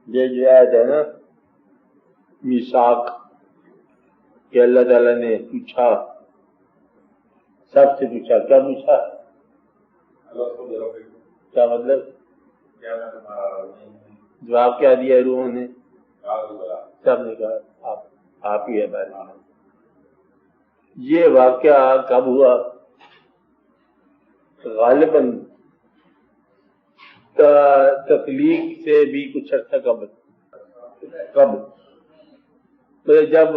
یہ جو آیت ہے نا میثاق کہ اللہ تعالیٰ نے پوچھا، سب سے پوچھا، کیا پوچھا؟ کیا مطلب؟ جواب کیا دیا روحوں نے؟ سب نے کہا آپ ہی ہے بارے۔ یہ واقعہ کب ہوا؟ غالباً تخلیق سے بھی کچھ عرصہ قبل جب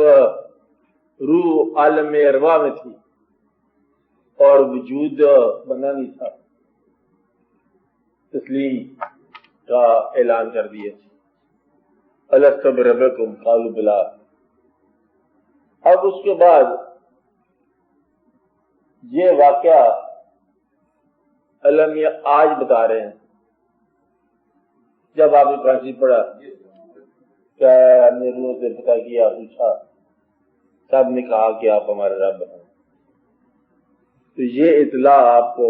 روح عالم ارواح میں تھی اور وجود بنا نہیں تھا، تسلیم کا اعلان کر دیا، الست بربکم قالوا بلا۔ اب اس کے بعد یہ واقعہ علم آج بتا رہے ہیں، جب آپ نے پانچویں پڑھا کیا ہم نے روح سے پتہ کیا، پوچھا، سب نے کہا کہ آپ ہمارے رب ہیں۔ تو یہ اطلاع آپ کو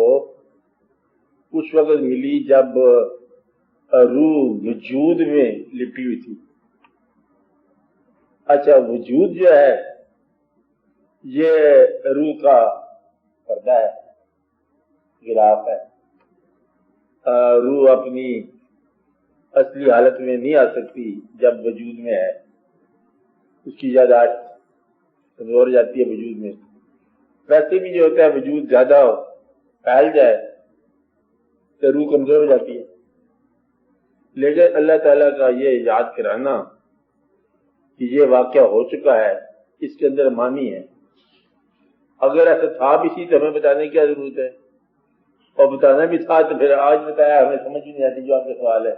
اس وقت ملی جب روح وجود میں لپٹی ہوئی تھی۔ اچھا، وجود جو ہے یہ روح کا پردہ ہے، غلاف ہے۔ روح اپنی اصلی حالت میں نہیں آ سکتی جب وجود میں ہے، اس کی یاداشت کمزور جاتی ہے وجود میں۔ ویسے بھی جو ہوتا ہے وجود زیادہ پھیل جائے تو روح کمزور ہو جاتی ہے، لیکن اللہ تعالیٰ کا یہ یاد کرانا کہ یہ واقعہ ہو چکا ہے، اس کے اندر معنی ہے۔ اگر ایسا تھا بھی سی تو ہمیں بتانے کی کیا ضرورت ہے، اور بتانا بھی تھا تو پھر آج بتایا، ہمیں سمجھ نہیں آتی جو آپ کا سوال ہے۔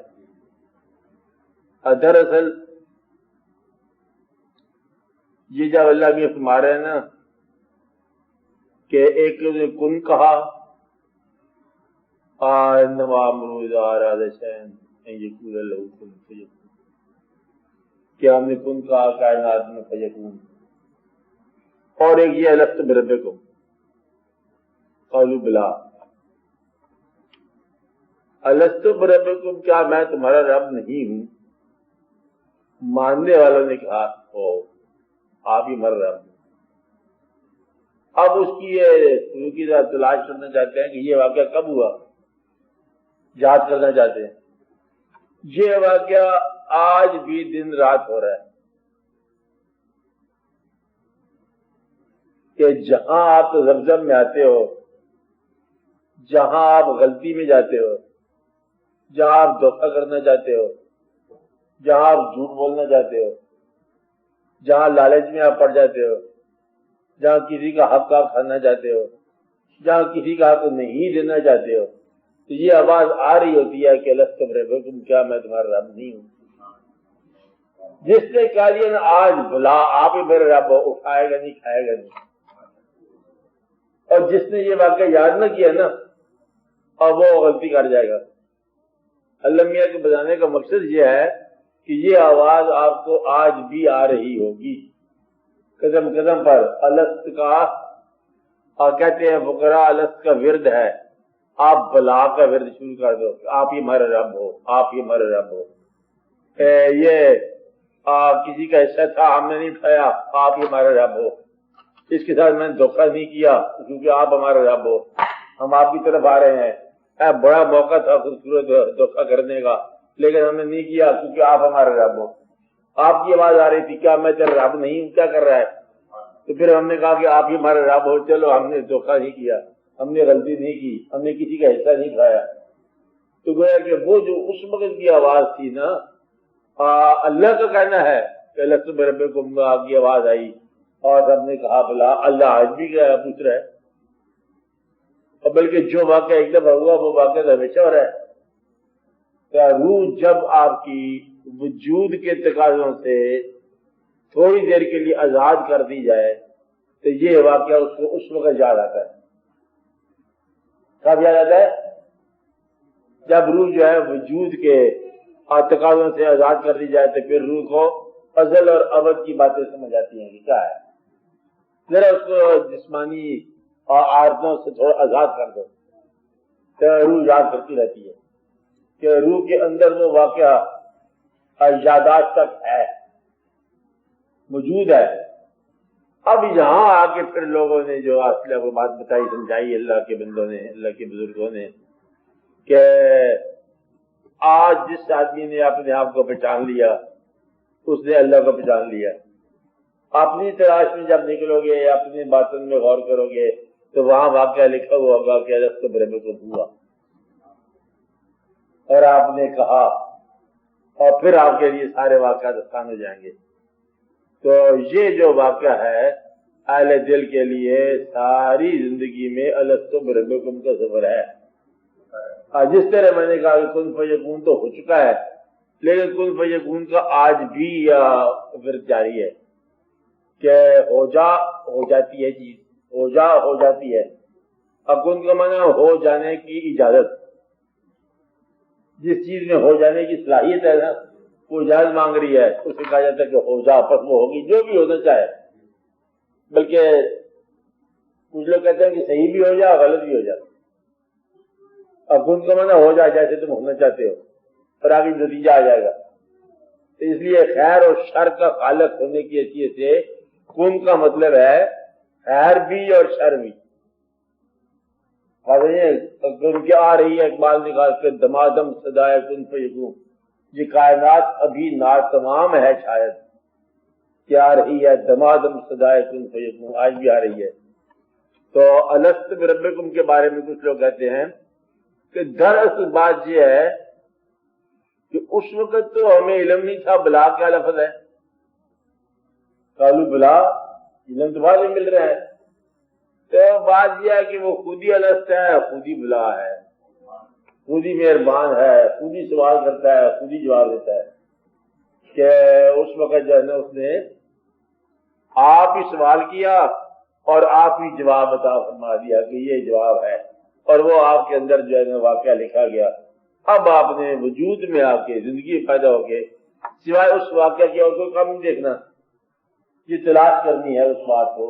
دراصل یہ جب اللہ بھی فرما رہے ہیں نا کہ ایک نے کن کہا، انما امرؤ اذا اراد شیئا ان یقول له کن فیکون، کہ ہم نے کن کہا کائنات میں فیکون۔ اور ایک یہ الست بربکم قالوا بلا، الست بربکم، کیا میں تمہارا رب نہیں ہوں؟ ماننے والوں نے کہا ہو، آپ ہی ہمارا رب ہیں۔ اب اس کی یہ کی تلاش کرنا چاہتے ہیں کہ یہ واقعہ کب ہوا، یاد کرنا چاہتے ہیں۔ یہ واقعہ آج بھی دن رات ہو رہا ہے کہ جہاں آپ زمزم میں آتے ہو، جہاں آپ غلطی میں جاتے ہو، جہاں آپ دھوکہ کرنا چاہتے ہو، جہاں آپ جھوٹ بولنا چاہتے ہو، جہاں لالچ میں آپ پڑ جاتے ہو، جہاں کسی کا حق آپ کھانا چاہتے ہو، جہاں کسی کا حق نہیں دینا چاہتے ہو، تو یہ آواز آ رہی ہوتی ہے کہ الست بربکم، کیا میں تمہارا رب نہیں ہوں؟ جس نے کہا لیا نا آج بلا آپ ہی میرے رب ہو، اٹھائے گا نہیں، کھائے گا نہیں۔ اور جس نے یہ واقعہ یاد نہ کیا نا، اب وہ غلطی کر جائے گا۔ اللہ میاں کے بتانے کا مقصد یہ ہے کہ یہ آواز آپ کو آج بھی آ رہی ہوگی، قدم قدم پر الست کا، اور کہتے ہیں فقراء الست کا ورد ہے، آپ بلا کا ورد شروع کر دو، آپ ہی ہمارا رب ہو، آپ ہی ہمارا رب ہو۔ یہ کسی کا حصہ تھا ہم نے نہیں اٹھایا، آپ ہی ہمارا رب ہو۔ اس کے ساتھ میں نے دھوکہ نہیں کیا کیونکہ آپ ہمارا رب ہو، ہم آپ کی طرف آ رہے ہیں۔ بڑا موقع تھا خوبصورت دھوکہ کرنے کا، لیکن ہم نے نہیں کیا کیونکہ آپ ہمارا رب ہو۔ آپ کی آواز آ رہی تھی کیا میں تیرا رب نہیں ہوں، کیا کر رہا ہے؟ تو پھر ہم نے کہا کہ آپ ہی ہمارا رب ہو، چلو ہم نے دھوکہ نہیں کیا، ہم نے غلطی نہیں کی، ہم نے کسی کا حصہ نہیں کھایا۔ تو گویا کہ وہ جو اس وقت کی آواز تھی نا، اللہ کا کہنا ہے کہ الست بربکم کی آواز آئی اور سب نے کہا بلا۔ اللہ آج بھی پوچھ رہا ہے، اور بلکہ جو واقعہ ایک دفعہ ہوا وہ واقعہ تو ہمیشہ ہو رہا ہے۔ کہ روح جب آپ کی وجود کے تقاضوں سے تھوڑی دیر کے لیے آزاد کر دی جائے تو یہ واقعہ اس کو اس وقت یاد آتا ہے۔ کب یاد آتا ہے؟ جب روح جو ہے وجود کے تقاضوں سے آزاد کر دی جائے تو پھر روح کو ازل اور ابد کی باتیں سمجھ آتی ہیں کہ کیا ہے۔ ذرا اس کو جسمانی عارضوں سے تھوڑا آزاد کر دو تو روح یاد کرتی رہتی ہے کہ روح کے اندر وہ واقعہ ایجادات تک ہے، موجود ہے۔ اب یہاں آ کے پھر لوگوں نے جو اصل وہ بات بتائی سمجھائی اللہ کے بندوں نے، اللہ کے بزرگوں نے، کہ آج جس آدمی نے اپنے آپ کو پہچان لیا اس نے اللہ کو پہچان لیا۔ اپنی تلاش میں جب نکلو گے، اپنی باطن میں غور کرو گے تو وہاں واقعہ لکھا ہوا ہوگا کہ الست بربکم ہوا، اور آپ نے کہا، اور پھر آپ کے لیے سارے واقعات آسان ہو جائیں گے۔ تو یہ جو واقعہ ہے اہل دل کے لیے ساری زندگی میں الست بربکم کا سفر ہے۔ جس طرح میں نے کہا کہ کن فیکون تو ہو چکا ہے، لیکن کن فیکون کا آج بھی ورد جاری ہے کہ ہو جاتی ہے چیز، ہو جاتی ہے۔ اب کن کا معنی ہو جانے کی اجازت، جس چیز میں ہو جانے کی صلاحیت ہے نا، وہ اجازت مانگ رہی ہے، اسے کہا جاتا ہے کہ ہو جا، پس وہ ہوگی جو بھی ہونا چاہے۔ بلکہ کچھ لوگ کہتے ہیں کہ صحیح بھی ہو جائے، غلط بھی ہو جائے۔ اب کن کا معنی ہو جائے جیسے تم ہونا چاہتے ہو، اور آگے نتیجہ آ جائے گا۔ تو اس لیے خیر اور شر کا خالق ہونے کی حیثیت سے کن کا مطلب ہے خیر بھی اور شر بھی۔ کن کے آ رہی ہے، اقبال نکال کے دمادم صدائے کن فیکون، یہ کائنات ابھی ناتمام ہے شاید، کیا آ رہی ہے دمادم صدائے کن فیکون، آج بھی آ رہی ہے۔ تو الست بربکم کے بارے میں کچھ لوگ کہتے ہیں کہ دراصل بات یہ ہے کہ اس وقت تو ہمیں علم نہیں تھا بلا کیا لفظ ہے، قالوا بلا، علم تو بعد میں مل رہا ہے۔ تو بات یہ ہے کہ وہ خود ہی الست ہے، خود ہی بلا ہے، خود ہی مہربان ہے، خود ہی سوال کرتا ہے، خود ہی جواب دیتا ہے۔ کہ اس وقت جو ہے نا اس نے آپ ہی سوال کیا اور آپ ہی جواب عطا فرما دیا کہ یہ جواب ہے، اور وہ آپ کے اندر جو ہے نا واقعہ لکھا گیا۔ اب آپ نے وجود میں آ کے زندگی پیدا ہو کے سوائے اس واقعہ کی اور کوئی کام نہیں دیکھنا، یہ تلاش کرنی ہے اس بات کو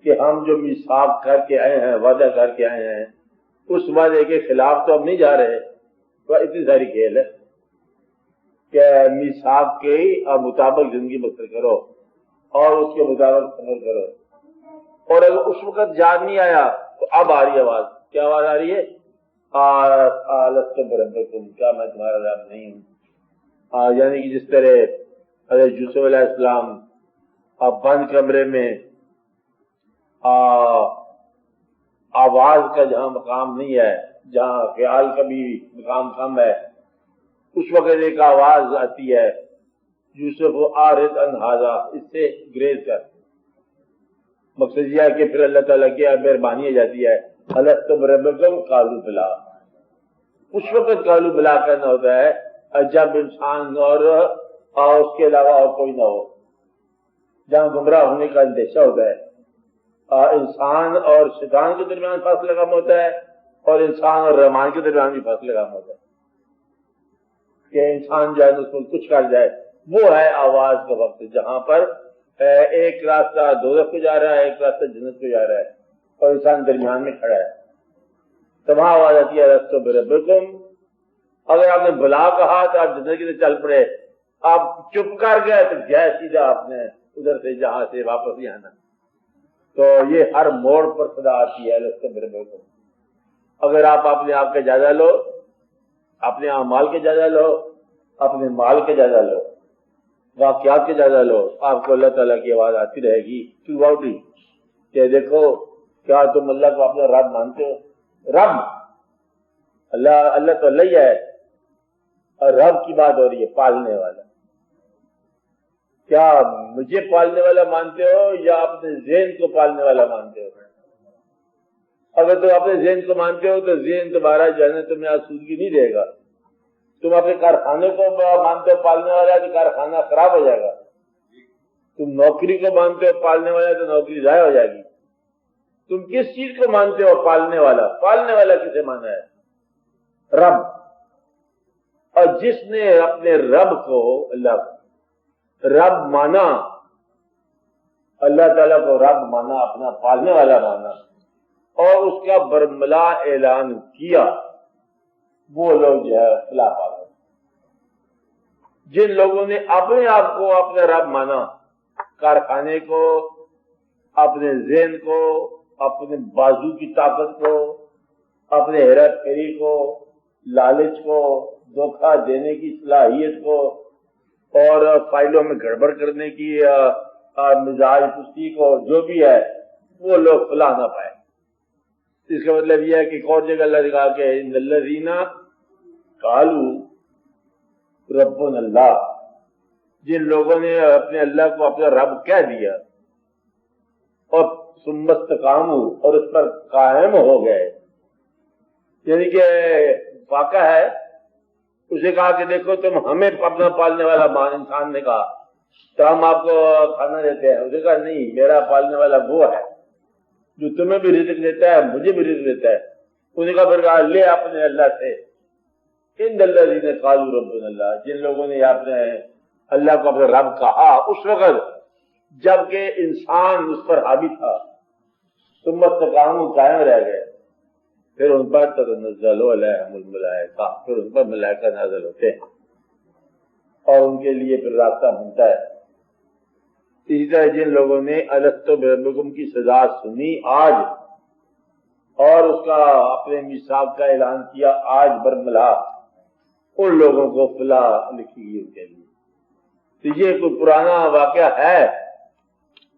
کہ ہم جو میثاق کر کے آئے ہیں، وعدہ کر کے آئے ہیں، اس وعدے کے خلاف تو ہم نہیں جا رہے۔ تو اتنی ساری کھیل ہے کہ میثاق کے مطابق زندگی بسر کرو اور اس کے مطابق عمل کرو۔ اور اگر اس وقت یاد نہیں آیا تو اب آ رہی آواز، کیا آواز آ رہی ہے؟ الست بربکم، کیا میں تمہارا رب نہیں ہوں؟ یعنی کہ جس طرح حضرت یوسف علیہ السلام بند کمرے میں آواز کا جہاں مقام نہیں ہے، جہاں خیال کا بھی مقام کم ہے، اس وقت ایک آواز آتی ہے، یوسف اعرض عن ھذا، اس سے گریز کر۔ مقصد یہ ہے کہ پھر اللہ تعالیٰ کی مہربانی ہو جاتی ہے، الست بربکم قالوا بلا۔ اس وقت قالوا بلا کہنا ہوتا ہے جب انسان اور اس کے علاوہ اور کوئی نہ ہو، جہاں گمراہ ہونے کا اندیشہ ہوتا ہے۔ انسان اور شیطان کے درمیان فاصلہ کم ہوتا ہے، اور انسان اور رحمان کے درمیان بھی فاصلہ کم ہوتا ہے کہ انسان جو ہے اس کو کچھ کر جائے۔ وہ ہے آواز کا وقت جہاں پر ایک راستہ دوزخ کو جا رہا ہے، ایک راستہ جنت کو جا رہا ہے، اور انسان درمیان میں کھڑا ہے۔ تو وہاں آواز آتی ہے الست بربکم۔ اگر آپ نے بلا کہا تو آپ جنت کی طرف چل پڑے، آپ چپ کر گئے تو گئے سیدھا آپ نے ادھر سے جہاں سے واپس نہیں آنا۔ تو یہ ہر موڑ پر صدا آتی ہے الست بربکم۔ اگر آپ اپنے آپ کا جائزہ لو، اپنے اعمال کے جائزہ لو، اپنے مال کے جائزہ لو، واقعات کے جائزہ لو، آپ کو اللہ تعالیٰ کی آواز آتی رہے گی تھرو آؤٹ ہی کہ دیکھو کیا تم اللہ کو اپنا رب مانتے ہو؟ رب اللہ تو اللہ ہی ہے، اور رب کی بات ہو رہی ہے، پالنے والا۔ کیا مجھے پالنے والا مانتے ہو یا اپنے ذہن کو پالنے والا مانتے ہو؟ اگر تم اپنے ذہن کو مانتے ہو تو ذہن تمہارا جو ہے نا تمہیں آسودگی نہیں دے گا۔ تم اپنے کارخانے کو مانتے ہو پالنے والا تو کارخانہ خراب ہو جائے گا۔ تم نوکری کو مانتے ہو پالنے والا تو نوکری ضائع ہو جائے گی۔ تم کس چیز کو مانتے ہو پالنے والا؟ پالنے والا کسے مانا ہے؟ رب۔ اور جس نے اپنے رب کو رب مانا، اللہ تعالیٰ کو رب مانا، اپنا پالنے والا مانا، اور اس کا برملا اعلان کیا، وہ لوگ جو ہے فلاح پا گئے۔ جن لوگوں نے اپنے آپ کو اپنا رب مانا، کارخانے کو، اپنے ذہن کو، اپنے بازو کی طاقت کو، اپنے ہیرا پھیری کو، لالچ کو، دھوکہ دینے کی صلاحیت کو، اور فائلوں میں گڑبڑ کرنے کی مزاج پستی کو، جو بھی ہے وہ لوگ فلاح نہ پائے۔ اس کا مطلب یہ ہے کہ ایک اور جگہ اللہ نے کہا کہ ان الذین قالوا ربنا اللہ، جن لوگوں نے اپنے اللہ کو اپنا رب کہہ دیا اور ثم استقاموا، اور اس پر قائم ہو گئے، یعنی کہ واقعہ ہے، اسے کہا کہ دیکھو تم ہمیں اپنا پالنے والا مان، انسان نے کہا تو ہم آپ کو کھانا دیتے ہیں، اسے کہا نہیں، میرا پالنے والا وہ ہے جو تمہیں بھی رزق دیتا ہے، مجھے بھی رزق دیتا ہے۔ انہیں کہا پھر کہا لے اپنے اللہ سے، ان الذین قالوا ربنا اللہ، جن لوگوں نے اپنے اللہ کو اپنا رب کہا اس وقت جبکہ انسان اس پر حاوی تھا، ثم استقاموا، قائم رہ گئے، پھر ان پر تتنزل علیہم الملائکہ، پھر ان پر ملائکہ نازل ہوتے ہیں اور ان کے لیے پھر راستہ بنتا ہے۔ اسی طرح جن لوگوں نے الست بربکم کی سزا سنی آج اور اس کا اپنے میثاق کا اعلان کیا آج برملا، ان لوگوں کو فلاح لکھی گئی ان کے لیے۔ تو یہ کوئی پرانا واقعہ ہے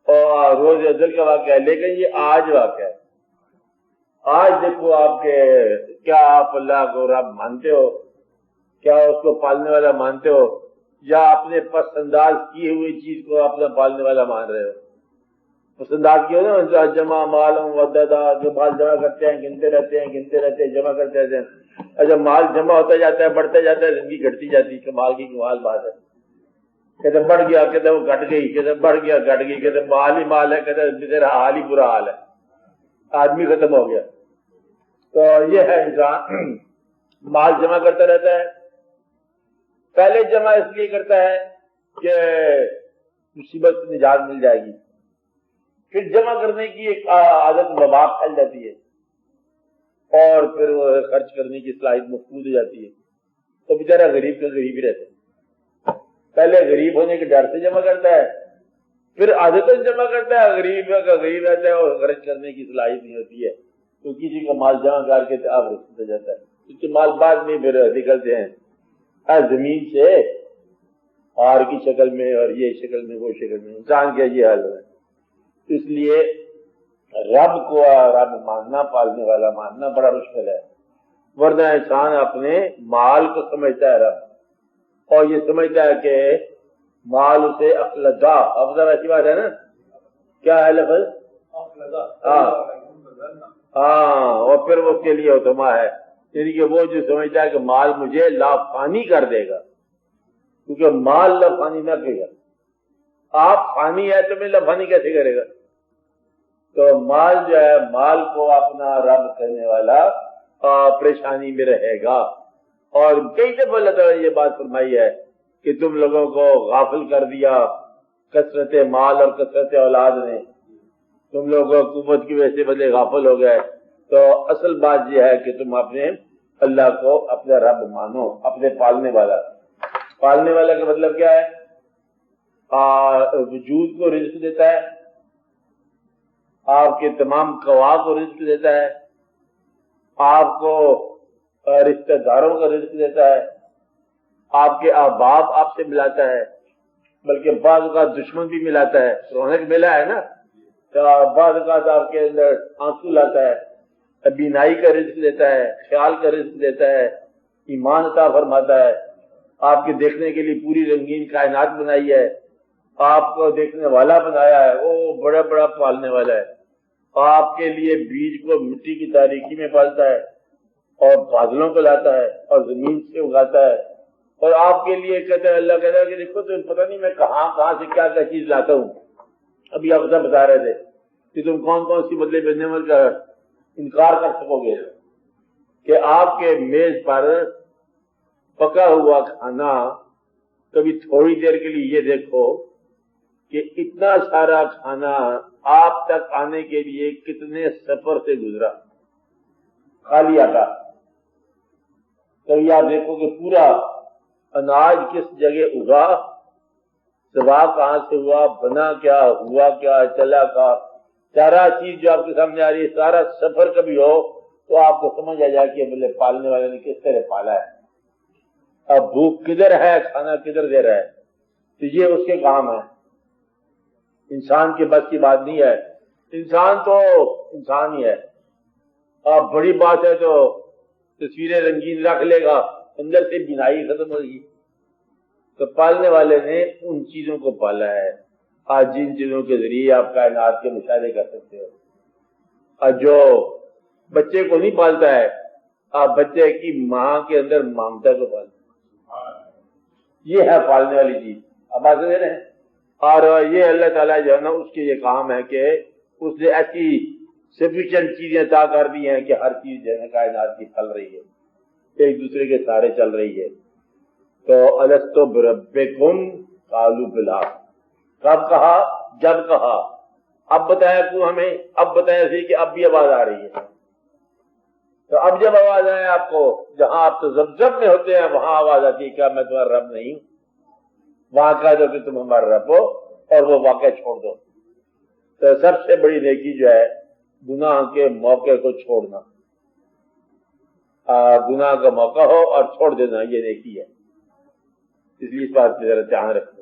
اور روز ازل کا واقعہ ہے، لیکن یہ آج واقعہ ہے۔ آج دیکھو آپ کے کیا آپ اللہ کو رب مانتے ہو، کیا اس کو پالنے والا مانتے ہو، یا اپنے پسنداز کی ہوئی چیز کو اپنا پالنے والا مان رہے ہو؟ پسنداز کی ہو نا، جمع مال وددا، جو مال جمع کرتے ہیں گنتے رہتے ہیں جمع کرتے رہتے ہیں، اور جب مال جمع ہوتا جاتا ہے بڑھتا جاتا ہے، زندگی گھٹتی جاتی ہے، کمال کی کمال بات ہے۔ کہتے بڑھ گیا، کہتے وہ گھٹ گئی، کہتے بڑھ گیا گھٹ گئی، کہتے مال ہی مال ہے، کہتے تیرا حال ہی برا حال ہے، آدمی ختم ہو گیا۔ تو یہ ہے انسان مال جمع کرتا رہتا ہے، پہلے جمع اس لیے کرتا ہے کہ مصیبت سے نجات مل جائے گی، پھر جمع کرنے کی ایک عادت وبا پھیل جاتی ہے اور پھر وہ خرچ کرنے کی صلاحیت مفقود ہو جاتی ہے، تو بیچارہ غریب کا غریب ہی رہتا ہے۔ پہلے غریب ہونے کے ڈر سے جمع کرتا ہے، پھر عادتاً جمع کرتا ہے، غریب کا غریب رہتا ہے اور خرچ کرنے کی صلاحیت نہیں ہوتی ہے، تو کسی کا مال جمع کر کے آپ رسید ہو جاتا ہے، کیونکہ مال بعد میں پھر نکلتے ہیں زمین سے ہار کی شکل میں اور یہ شکل میں وہ شکل میں، انسان کا یہ حال ہے۔ اس لیے رب کو رب ماننا، پالنے والا ماننا بڑا مشکل ہے، ورنہ انسان اپنے مال کو سمجھتا ہے رب، اور یہ سمجھتا ہے کہ مال اسے افلدا، افضل ایسی بات ہے نا، کیا ہے لفظ؟ ہاں، اور پھر وہ اس کے لیے اتما ہے، یعنی کہ وہ جو سمجھتا ہے کہ مال مجھے لافانی کر دے گا، کیونکہ مال لافانی نہ کرے گا، آپ فانی ہے تو میں لافانی کیسے کرے گا؟ تو مال جو ہے، مال کو اپنا رب کرنے والا پریشانی میں رہے گا۔ اور کئی دفعہ اللہ تعالیٰ نے یہ بات فرمائی ہے کہ تم لوگوں کو غافل کر دیا کثرت مال اور کثرت اولاد نے، تم لوگ حکومت کی وجہ سے بدلے غافل ہو گئے۔ تو اصل بات یہ ہے کہ تم اپنے اللہ کو اپنا رب مانو، اپنے پالنے والا۔ پالنے والا کا مطلب کیا ہے؟ وجود کو رزق دیتا ہے، آپ کے تمام قوا کو رزق دیتا ہے، آپ کو رشتہ داروں کا رزق دیتا ہے، آپ کے احباب آپ سے ملاتا ہے، بلکہ بعض اوقات دشمن بھی ملاتا ہے، رونق ملا ہے نا، تو بعض اوقات آپ کے اندر آنسو لاتا ہے، بینائی کا رزق دیتا ہے، خیال کا رزق دیتا ہے، ایمان عطا فرماتا ہے، آپ کے دیکھنے کے لیے پوری رنگین کائنات بنائی ہے، آپ کو دیکھنے والا بنایا ہے، وہ بڑا بڑا پالنے والا ہے، آپ کے لیے بیج کو مٹی کی تاریکی میں پالتا ہے اور بادلوں کو لاتا ہے اور زمین سے اگاتا ہے، اور آپ کے لیے کہتا ہے، اللہ کہتا ہے کہ دیکھو تم پتہ نہیں میں کہاں سے کیا کیا چیز لاتا ہوں۔ ابھی آپ سب بتا رہے تھے کہ تم کون کون سی بدلے بننے والے کا انکار کر سکو گے کہ آپ کے میز پر پکا ہوا کھانا، کبھی تھوڑی دیر کے لیے یہ دیکھو کہ اتنا سارا کھانا آپ تک آنے کے لیے کتنے سفر سے گزرا، خالی آتا۔ کبھی آپ دیکھو کہ پورا اناج کس جگہ اگا، سوا کہاں سے ہوا، بنا کیا، ہوا کیا، چلا کا، سارا چیز جو آپ کے سامنے آ رہی ہے، سارا سفر کبھی ہو تو آپ کو سمجھ آ جائے کہ بولے پالنے والے نے کس طرح پالا ہے، اب بھوک کدھر ہے، کھانا کدھر دے رہا ہے، تو یہ اس کے کام ہے، انسان کے بس کی بات نہیں ہے، انسان تو انسان ہی ہے، اب بڑی بات ہے تو تصویریں رنگین رکھ لے گا، اندر سے بینائی ختم ہوگی، تو پالنے والے نے ان چیزوں کو پالا ہے۔ آج جن چیزوں کے ذریعے آپ کائنات کے مشاہدے کر سکتے ہو، اور جو بچے کو نہیں پالتا ہے، آپ بچے کی ماں کے اندر ممتا کو پالتے، یہ ہے پالنے والی چیز، اب بات دے رہے ہیں، اور یہ اللہ تعالیٰ جو ہے نا اس کے یہ کام ہے کہ اس نے ایسی سفیشینٹ چیزیں عطا کر دی ہیں کہ ہر چیز جو ہے کائنات کی پھل رہی ہے، ایک دوسرے کے سارے چل رہی ہے۔ تو الستُ بربکم قالوا بلی، کب کہا؟ جب کہا، اب بتایا کیوں ہمیں؟ اب بتایا سی کہ اب بھی آواز آ رہی ہے، تو اب جب آواز آئے آپ کو، جہاں آپ تو زمزم میں ہوتے ہیں وہاں آواز آتی ہے کیا میں تمہارا رب نہیں ہوں؟ وہاں کہہ دو کہ تم ہمارا رب ہو اور وہ واقعہ چھوڑ دو۔ تو سب سے بڑی نیکی جو ہے گناہ کے موقع کو چھوڑنا، گناہ کا موقع ہو اور چھوڑ دینا، یہ نیکی ہے، اس لیے اس بات کی ذرا دھیان رکھنا۔